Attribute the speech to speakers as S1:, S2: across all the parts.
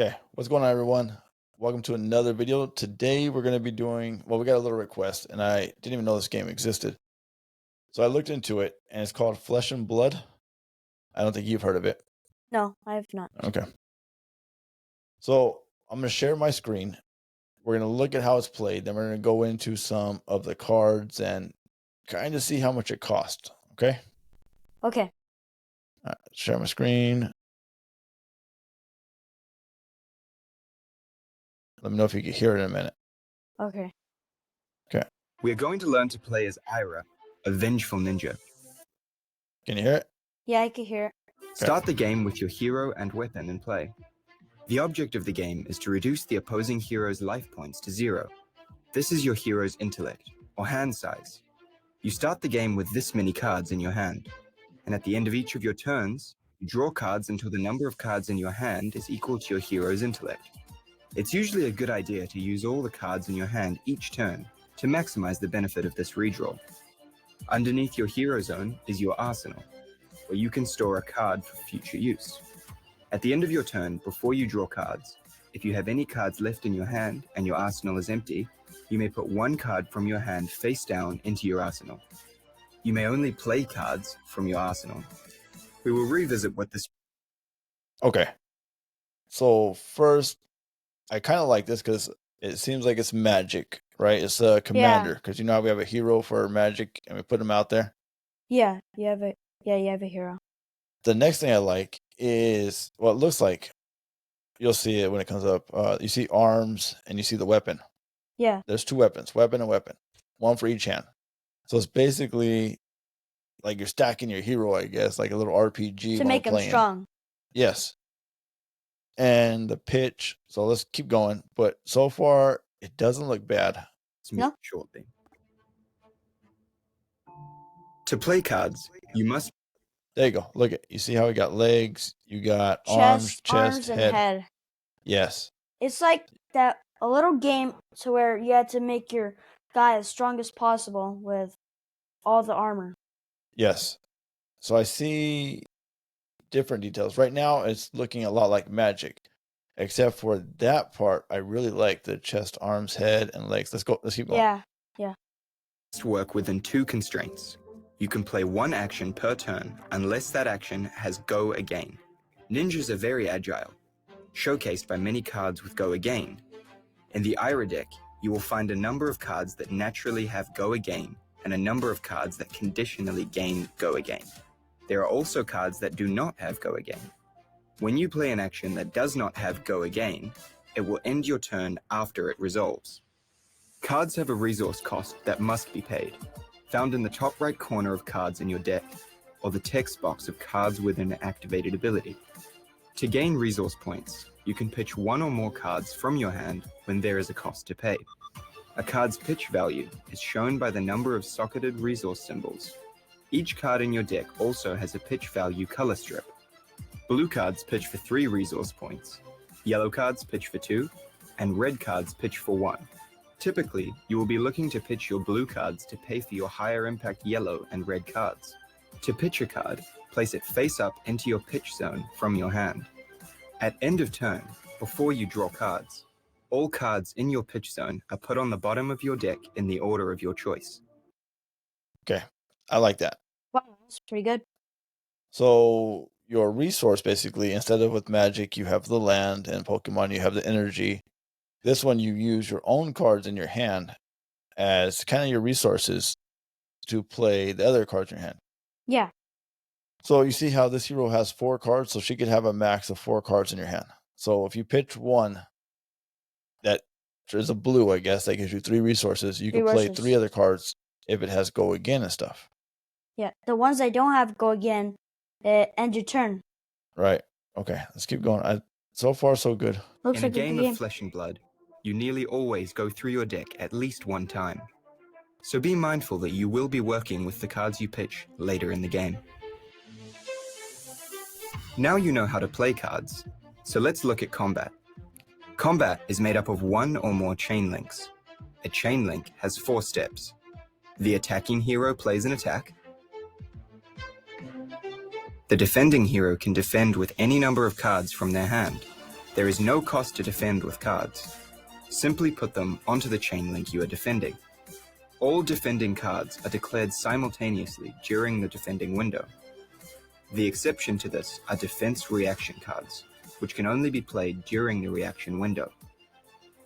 S1: Okay, what's going on, everyone? Welcome to another video. Today we're going to be doing, well, we got a little request, and I didn't even know this game existed. So I looked into it, and it's called Flesh and Blood. I don't think you've heard of it.
S2: No, I have not.
S1: Okay. So I'm going to share my screen. We're going to look at how it's played. Then we're going to go into some of the cards and kind of see how much it costs. Okay?
S2: Okay.
S1: All right, share my screen. Let me know if you can hear it in a minute.
S2: Okay.
S1: Okay.
S3: We are going to learn to play as Ira, a vengeful ninja.
S1: Can you hear it?
S2: Yeah, I can hear it.
S3: Start the game with your hero and weapon in play. The object of the game is to reduce the opposing hero's life points to 0. This is your hero's intellect, or hand size. You start the game with this many cards in your hand, and at the end of each of your turns, you draw cards until the number of cards in your hand is equal to your hero's intellect. It's usually a good idea to use all the cards in your hand each turn to maximize the benefit of this redraw. Underneath your hero zone is your arsenal, where you can store a card for future use. At the end of your turn, before you draw cards, if you have any cards left in your hand and your arsenal is empty, you may put one card from your hand face down into your arsenal. You may only play cards from your arsenal. We will revisit what this...
S1: Okay. So first, I kind of like this because it seems like it's magic, right? It's a commander, because you know how we have a hero for magic and we put him out there.
S2: Yeah, you have a hero.
S1: The next thing I like is, well, it looks like, you'll see it when it comes up. You see arms and you see the weapon.
S2: Yeah.
S1: There's 2 weapons, weapon and weapon, one for each hand. So it's basically like you're stacking your hero, I guess, like a little RPG
S2: To make him strong.
S1: Yes. And the pitch, so let's keep going. But so far, it doesn't look bad.
S2: No?
S3: Shortly. To play cards, you must...
S1: There you go. Look at, you see how we got legs, you got arms, chest,
S2: and
S1: head.
S2: head.
S1: Yes.
S2: It's like that a little game to where you had to make your guy as strong as possible with all the armor.
S1: Yes. So I see different details. Right now, it's looking a lot like magic, except for that part. I really like the chest, arms, head, and legs. Let's go. Let's keep going.
S2: Yeah.
S3: must work within 2 constraints. You can play 1 action per turn unless that action has Go Again. Ninjas are very agile, showcased by many cards with Go Again. In the Ira deck, you will find a number of cards that naturally have Go Again and a number of cards that conditionally gain Go Again. There are also cards that do not have Go Again. When you play an action that does not have Go Again, it will end your turn after it resolves. Cards have a resource cost that must be paid, found in the top right corner of cards in your deck, or the text box of cards with an activated ability. To gain resource points, you can pitch 1 or more cards from your hand when there is a cost to pay. A card's pitch value is shown by the number of socketed resource symbols. Each card in your deck also has a pitch value color strip. Blue cards pitch for 3 resource points, yellow cards pitch for 2, and red cards pitch for 1. Typically, you will be looking to pitch your blue cards to pay for your higher impact yellow and red cards. To pitch a card, place it face up into your pitch zone from your hand. At end of turn, before you draw cards, all cards in your pitch zone are put on the bottom of your deck in the order of your choice.
S1: Okay. I like that.
S2: Wow, that's pretty good.
S1: So your resource, basically, instead of with magic, you have the land, and Pokemon, you have the energy. This one, you use your own cards in your hand as kind of your resources to play the other cards in your hand.
S2: Yeah.
S1: So you see how this hero has 4 cards, so she could have a max of 4 cards in your hand. So if you pitch one that is a blue, I guess, that gives you 3 resources, you can play 3 other cards if it has Go Again and stuff.
S2: Yeah, the ones that don't have Go Again, end your turn.
S1: Right. Okay, let's keep going. So far, so good.
S2: Looks
S3: In a
S2: like
S3: game of Flesh and Blood, you nearly always go through your deck at least 1 time. So be mindful that you will be working with the cards you pitch later in the game. Now you know how to play cards, so let's look at combat. Combat is made up of 1 or more chain links. A chain link has 4 steps. The attacking hero plays an attack. The defending hero can defend with any number of cards from their hand. There is no cost to defend with cards. Simply put them onto the chain link you are defending. All defending cards are declared simultaneously during the defending window. The exception to this are defense reaction cards, which can only be played during the reaction window.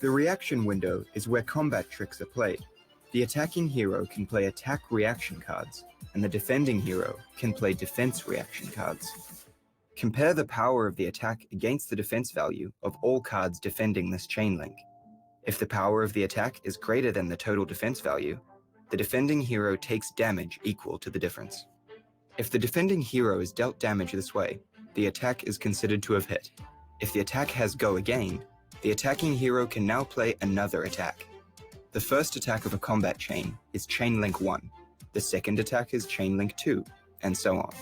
S3: The reaction window is where combat tricks are played. The attacking hero can play attack reaction cards, and the defending hero can play defense reaction cards. Compare the power of the attack against the defense value of all cards defending this chain link. If the power of the attack is greater than the total defense value, the defending hero takes damage equal to the difference. If the defending hero is dealt damage this way, the attack is considered to have hit. If the attack has go again, the attacking hero can now play another attack. The first attack of a combat chain is chain link 1, the second attack is chain link 2, and so on.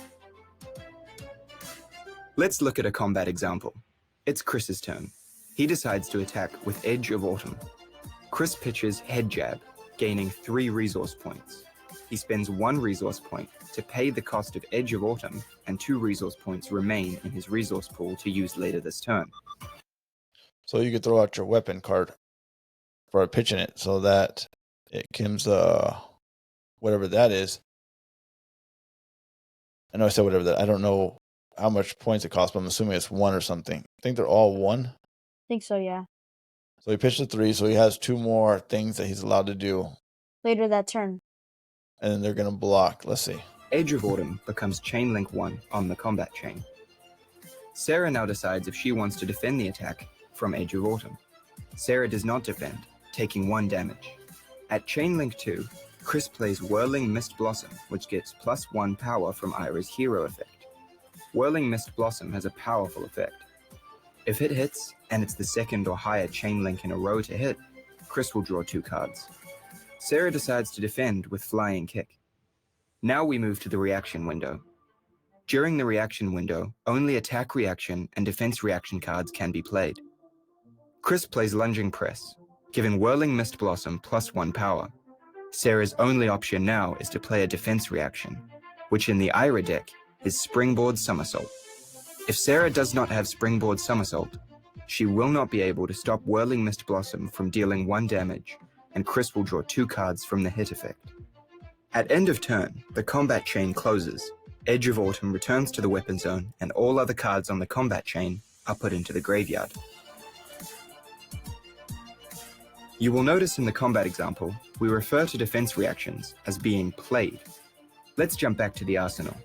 S3: Let's look at a combat example. It's Chris's turn. He decides to attack with Edge of Autumn. Chris pitches Head Jab, gaining 3 resource points. He spends 1 resource point to pay the cost of Edge of Autumn, and 2 resource points remain in his resource pool to use later this turn.
S1: So you could throw out your weapon card for pitching it so that it comes, whatever that is. I know I said whatever that, I don't know how much points it costs, but I'm assuming it's 1 or something. I think they're all 1.
S2: I think so, yeah.
S1: So he pitched a 3, so he has 2 more things that he's allowed to do.
S2: Later that turn.
S1: And then they're going to block. Let's see.
S3: Edge of Autumn becomes chain link 1 on the combat chain. Sarah now decides if she wants to defend the attack from Edge of Autumn. Sarah does not defend, taking 1 damage. At chain link 2, Chris plays Whirling Mist Blossom, which gets +1 power from Ira's hero effect. Whirling Mist Blossom has a powerful effect. If it hits, and it's the second or higher chain link in a row to hit, Chris will draw 2 cards. Sarah decides to defend with Flying Kick. Now we move to the reaction window. During the reaction window, only attack reaction and defense reaction cards can be played. Chris plays Lunging Press, giving Whirling Mist Blossom +1 power. Sarah's only option now is to play a defense reaction, which in the Ira deck is Springboard Somersault. If Sarah does not have Springboard Somersault, she will not be able to stop Whirling Mist Blossom from dealing 1 damage, and Chris will draw 2 cards from the hit effect. At end of turn, the combat chain closes, Edge of Autumn returns to the weapon zone, and all other cards on the combat chain are put into the graveyard. You will notice in the combat example, we refer to defense reactions as being played. Let's jump back to the arsenal.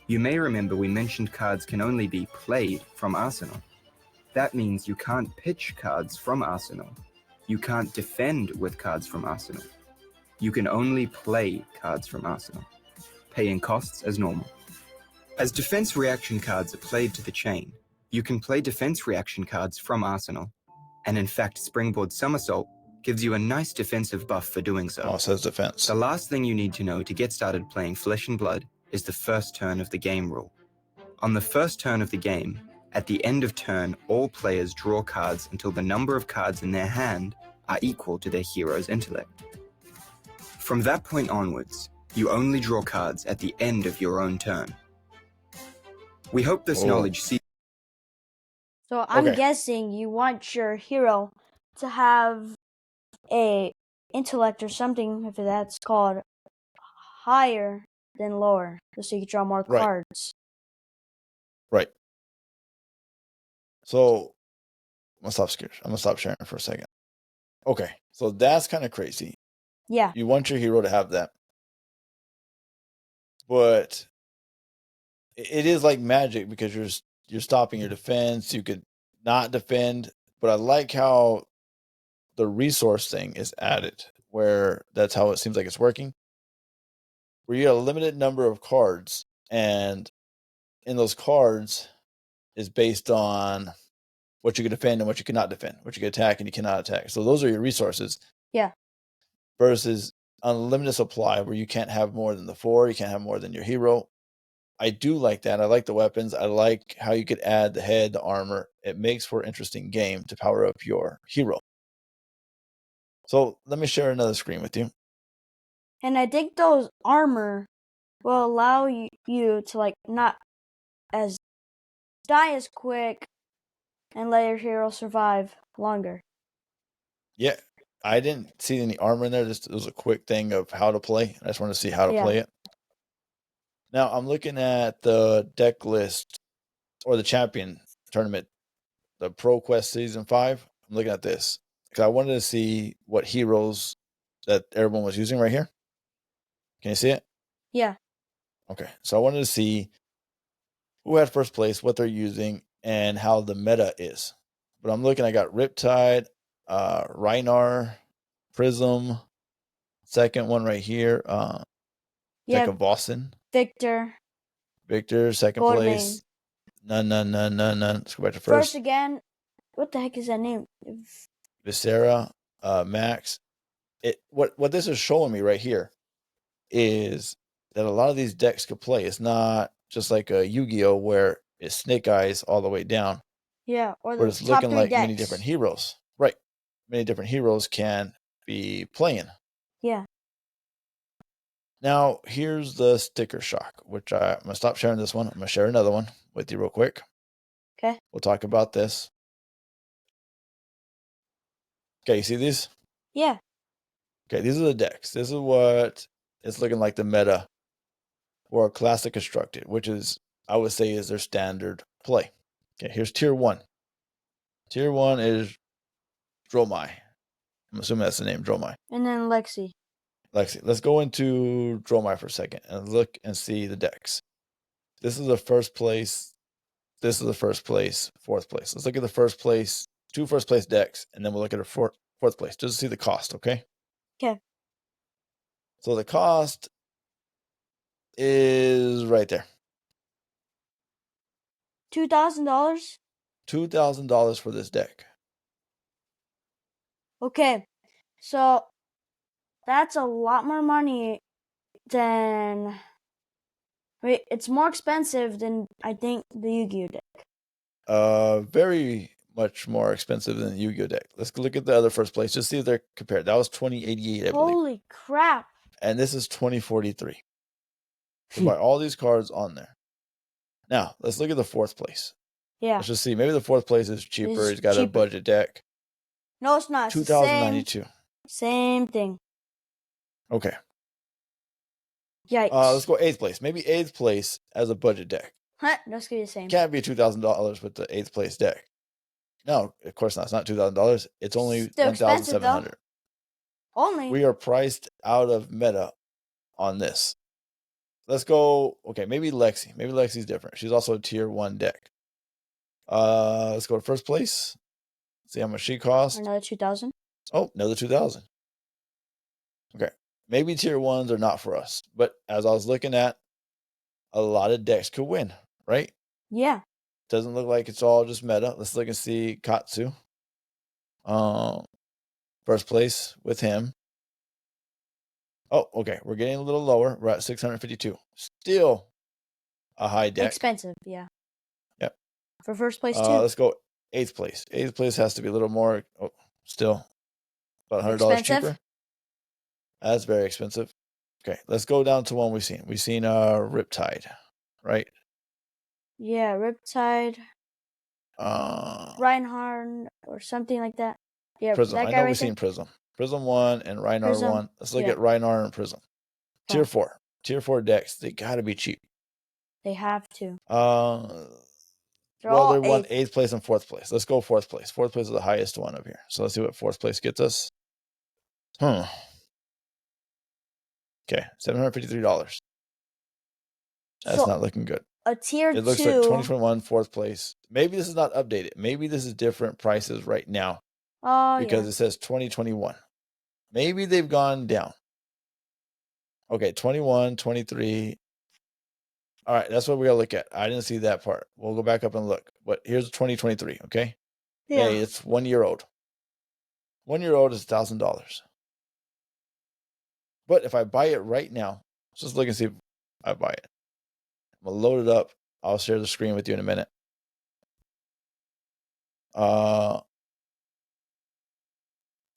S3: You may remember we mentioned cards can only be played from Arsenal. That means you can't pitch cards from Arsenal. You can't defend with cards from Arsenal. You can only play cards from Arsenal, paying costs as normal. As defense reaction cards are played to the chain, you can play defense reaction cards from Arsenal. And in fact, Springboard Somersault gives you a nice defensive buff for doing so.
S1: Oh, it says defense.
S3: The last thing you need to know to get started playing Flesh and Blood is the first turn of the game rule. On the first turn of the game, at the end of turn, all players draw cards until the number of cards in their hand are equal to their hero's intellect. From that point onwards, you only draw cards at the end of your own turn. We hope this knowledge sees.
S2: So I'm
S1: Okay.
S2: guessing you want your hero to have a intellect or something, if that's called, higher than lower, just so you can draw more
S1: Right.
S2: cards.
S1: Right. So I'm gonna stop sharing for a second. Okay, so that's kind of crazy.
S2: Yeah.
S1: You want your hero to have that, but it is like magic because you're stopping your defense. You could not defend, but I like how the resource thing is added, where that's how it seems like it's working. Where you have a limited number of cards, and in those cards is based on what you can defend and what you cannot defend, what you can attack and you cannot attack. So those are your resources.
S2: Yeah.
S1: Versus unlimited supply, where you can't have more than the 4, you can't have more than your hero. I do like that. I like the weapons. I like how you could add the head, the armor. It makes for an interesting game to power up your hero. So let me share another screen with you.
S2: And I think those armor will allow you to, like, not as die as quick, and let your hero survive longer.
S1: Yeah, I didn't see any armor in there. Just it was a quick thing of how to play. I just wanted to see how to
S2: Yeah.
S1: play it. Now I'm looking at the deck list or the champion tournament, the Pro Quest Season 5. I'm looking at this because I wanted to see what heroes that everyone was using right here. Can you see it?
S2: Yeah.
S1: Okay, so I wanted to see who had first place, what they're using, and how the meta is. But I'm looking, I got Riptide, Rhinar, Prism, second one right here,
S2: Yeah.
S1: Boston,
S2: Victor.
S1: Victor, second
S2: Gold
S1: place. None. Let's go back to
S2: First
S1: first.
S2: again. What the heck is that name?
S1: Viscera, Max. What this is showing me right here is that a lot of these decks could play. It's not just like a Yu-Gi-Oh where it's Snake Eyes all the way down.
S2: Yeah, or
S1: But
S2: the
S1: it's
S2: top
S1: looking
S2: 3
S1: like
S2: decks.
S1: many different heroes. Right. Many different heroes can be playing.
S2: Yeah.
S1: Now, here's the sticker shock, which I'm going to stop sharing this one. I'm going to share another one with you real quick.
S2: Okay.
S1: We'll talk about this. Okay, you see these?
S2: Yeah.
S1: Okay, these are the decks. This is what it's looking like the meta or classic constructed, which is, I would say, is their standard play. Okay, here's tier 1. Tier 1 is Dromai. I'm assuming that's the name, Dromai.
S2: And then Lexi.
S1: Let's go into Dromai for a second and look and see the decks. This is the first place. This is the first place, fourth place. Let's look at the first place, 2 first place decks, and then we'll look at a fourth place just to see the cost, okay?
S2: Okay.
S1: So the cost is right there.
S2: $2,000?
S1: $2,000 for this deck.
S2: Okay. So that's a lot more money than it's more expensive than I think the Yu-Gi-Oh deck.
S1: Very much more expensive than the Yu-Gi-Oh deck. Let's look at the other first place. Just see if they're compared. That was 2088, I believe.
S2: Holy crap.
S1: And this is 2043. To buy all these cards on there. Now, let's look at the fourth place.
S2: Yeah.
S1: Let's just see. Maybe the fourth place is cheaper.
S2: It's
S1: He's got a
S2: cheaper.
S1: budget deck.
S2: No, it's not. It's the
S1: 2092.
S2: Same thing.
S1: Okay.
S2: Yikes.
S1: Let's go 8th place. Maybe 8th place as a budget deck.
S2: That's gonna be the same.
S1: Can't be $2,000 with the 8th place deck. No, of course not. It's not $2,000. It's only
S2: Still expensive, though.
S1: $1,700.
S2: Only.
S1: We are priced out of meta on this. Let's go. Okay, maybe Lexi. Maybe Lexi's different. She's also a tier 1 deck. Let's go to first place. See how much she costs.
S2: Another 2,000.
S1: Oh, another 2,000. Okay. Maybe tier 1s are not for us. But as I was looking at, a lot of decks could win, right?
S2: Yeah.
S1: Doesn't look like it's all just meta. Let's look and see Katsu. First place with him. Oh, okay. We're getting a little lower. We're at 652. Still a high deck.
S2: Expensive, yeah.
S1: Yep.
S2: For first place, too.
S1: Let's go 8th place. 8th place has to be a little more. Oh, still about $100 cheaper. That's very expensive. Okay, let's go down to one we've seen. We've seen Riptide, right?
S2: Yeah, Riptide. Reinhardt or something like that. Yeah,
S1: Prism.
S2: that
S1: I
S2: guy
S1: know
S2: right
S1: we've
S2: there.
S1: seen Prism. Prism 1 and Reinhardt
S2: Prism,
S1: 1. Let's look
S2: yeah.
S1: at Reinhardt and Prism. Tier 4. Tier 4 decks. They gotta be cheap.
S2: They have to.
S1: They're
S2: all
S1: won
S2: eighth.
S1: 8th place and 4th place. Let's go 4th place. 4th place is the highest one up here. So let's see what 4th place gets us. Okay, $753. That's
S2: So,
S1: not looking good.
S2: A tier 2.
S1: It looks like 2021 4th place. Maybe this is not updated. Maybe this is different prices right now because it says 2021. Maybe they've gone down. Okay, 21, 23. All right, that's what we got to look at. I didn't see that part. We'll go back up and look. But here's 2023, okay?
S2: Yeah.
S1: Hey, it's 1 year old. 1 year old is $1,000. But if I buy it right now, let's just look and see if I buy it. I'm going to load it up. I'll share the screen with you in a minute.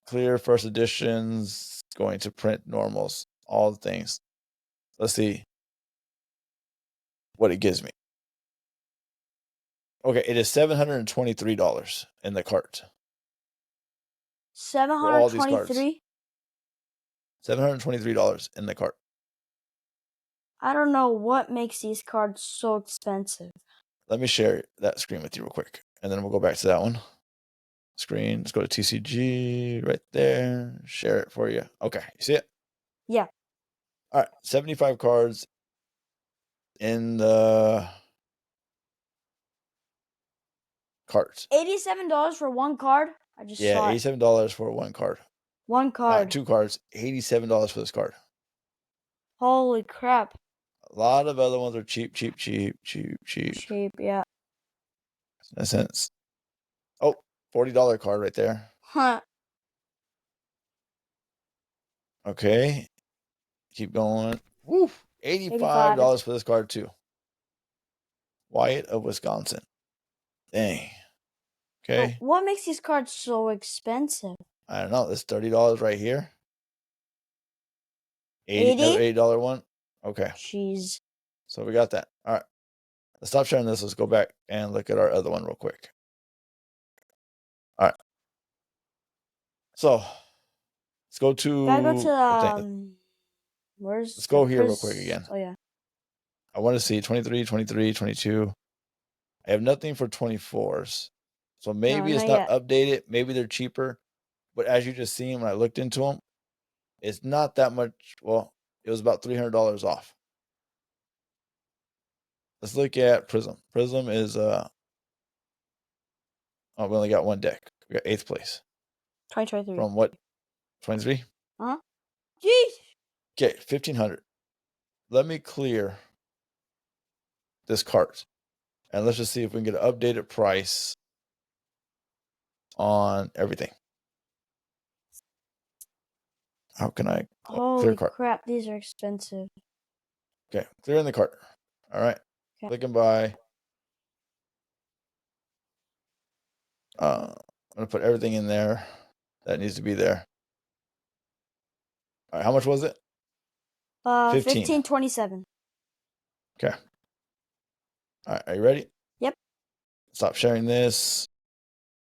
S1: Clear first editions, going to print normals, all the things. Let's see what it gives me. Okay, it is $723 in the cart
S2: Seven
S1: for
S2: hundred
S1: all these cards.
S2: twenty-three.
S1: $723 in the cart.
S2: I don't know what makes these cards so expensive.
S1: Let me share that screen with you real quick, and then we'll go back to that one. Screen. Let's go to TCG right there. Share it for you. Okay, you see it?
S2: Yeah.
S1: All right, 75 cards in the cart.
S2: $87 for one card. I just
S1: Yeah,
S2: saw it.
S1: $87 for one card.
S2: One card.
S1: Two cards, $87 for this card.
S2: Holy crap.
S1: A lot of other ones are cheap.
S2: Cheap, yeah.
S1: In a sense. Oh, $40 card right there.
S2: Huh.
S1: Okay. Keep going. Woo! $85 for this card too. Wyatt of Wisconsin. Dang. Okay.
S2: What makes these cards so expensive?
S1: I don't know. This $30 right here.
S2: 80?
S1: Another $80 one. Okay.
S2: Jeez.
S1: So we got that. All right. Let's stop sharing this. Let's go back and look at our other one real quick. All right. So let's go to.
S2: Gotta go to where's?
S1: Let's go here real quick again.
S2: Oh yeah.
S1: I want to see 23, 23, 22. I have nothing for 24s. So maybe it's not updated. Maybe they're cheaper. But as you just seen when I looked into them, it's not that much. Well, it was about $300 off. Let's look at Prism. Prism is oh, we only got one deck. We got 8th place.
S2: 2023.
S1: From what? 23?
S2: Huh? Jeez.
S1: Okay, 1,500. Let me clear this cart. And let's just see if we can get an updated price on everything. How can I
S2: Holy crap, these are expensive.
S1: Okay, clearing the cart. All right. Okay. Clicking by. I'm gonna put everything in there that needs to be there. All right, how much was it?
S2: 1527.
S1: Okay. All right, are you ready?
S2: Yep.
S1: Stop sharing this.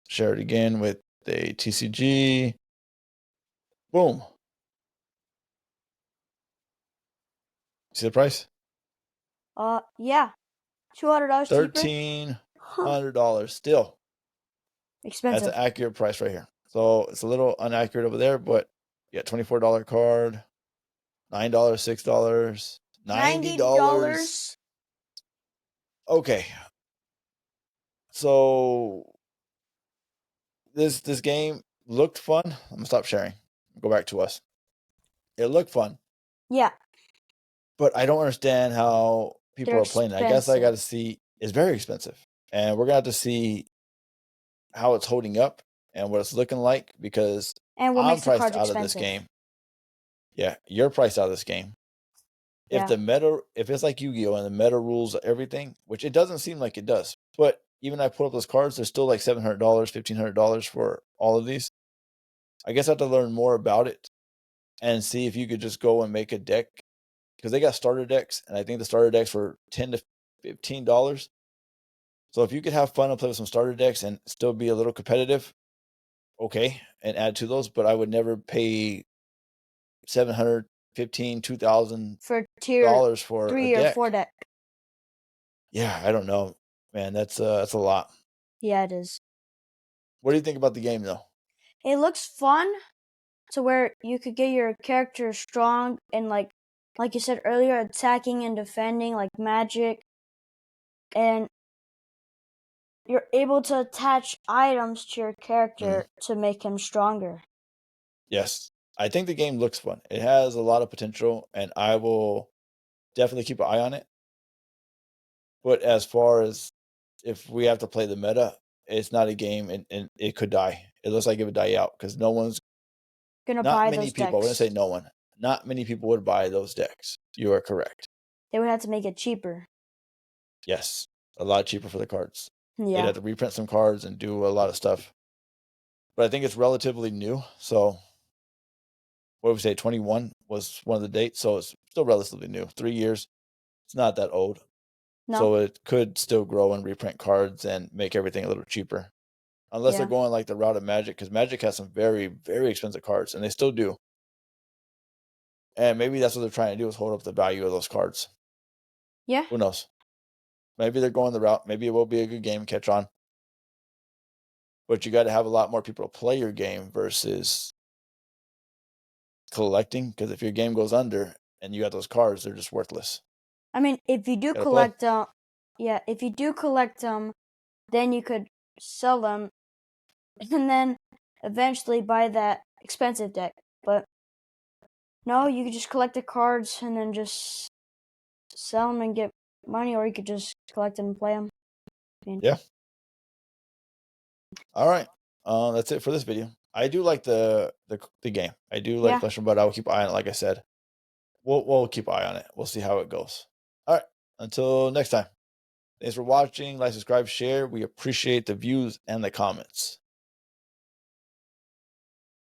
S1: Share it again with the TCG. Boom. See the price?
S2: Yeah. $200 cheaper.
S1: $1,300 still.
S2: Expensive.
S1: That's an accurate price right here. So it's a little inaccurate over there, but yeah, $24 card, $9, $6, $90. Okay. So this game looked fun. I'm gonna stop sharing. Go back to us. It looked fun.
S2: Yeah.
S1: But I don't understand how people are playing it. I guess I got to see. It's very expensive, and we're gonna have to see how it's holding up and what it's looking like because
S2: and what
S1: I'm
S2: makes
S1: priced
S2: the cards
S1: out
S2: expensive.
S1: of this game. Yeah, you're priced out of this game. If the meta, if it's like Yu-Gi-Oh and the meta rules everything, which it doesn't seem like it does, but even I put up those cards, they're still like $700, $1,500 for all of these. I guess I have to learn more about it and see if you could just go and make a deck because they got starter decks, and I think the starter decks were $10 to $15. So if you could have fun and play with some starter decks and still be a little competitive, okay, and add to those, but I would never pay $700, $1,500, $2,000
S2: for tier
S1: for
S2: 3 or 4 deck.
S1: Yeah, I don't know, man. That's a lot.
S2: Yeah, it is.
S1: What do you think about the game, though?
S2: It looks fun to where you could get your character strong and like you said earlier, attacking and defending like magic, and you're able to attach items to your character to make him stronger.
S1: Yes, I think the game looks fun. It has a lot of potential, and I will definitely keep an eye on it. But as far as if we have to play the meta, it's not a game, and it could die. It looks like it would die out because no one's
S2: gonna buy
S1: many
S2: those
S1: people.
S2: decks.
S1: I'm gonna say no one. Not many people would buy those decks. You are correct.
S2: They would have to make it cheaper.
S1: Yes, a lot cheaper for the cards.
S2: Yeah,
S1: they'd have to reprint some cards and do a lot of stuff. But I think it's relatively new. So what would we say? 21 was one of the dates, so it's still relatively new. 3 years. It's not that old.
S2: No.
S1: So it could still grow and reprint cards and make everything a little cheaper. Unless they're
S2: Yeah.
S1: going like the route of Magic, because Magic has some very, very expensive cards, and they still do. And maybe that's what they're trying to do, is hold up the value of those cards.
S2: Yeah.
S1: Who knows? Maybe they're going the route. Maybe it will be a good game, catch on. But you got to have a lot more people to play your game versus collecting. Because if your game goes under and you got those cards, they're just worthless.
S2: I mean, if you do
S1: Gotta play.
S2: collect yeah, if you do collect them, then you could sell them and then eventually buy that expensive deck. But no, you could just collect the cards and then just sell them and get money, or you could just collect them and play them. I mean,
S1: Yeah. All right. That's it for this video. I do like the game. I do like
S2: Yeah.
S1: Flesh and Blood. I will keep an eye on it, like I said. We'll keep an eye on it. We'll see how it goes. All right. Until next time. Thanks for watching. Like, subscribe, share. We appreciate the views and the comments.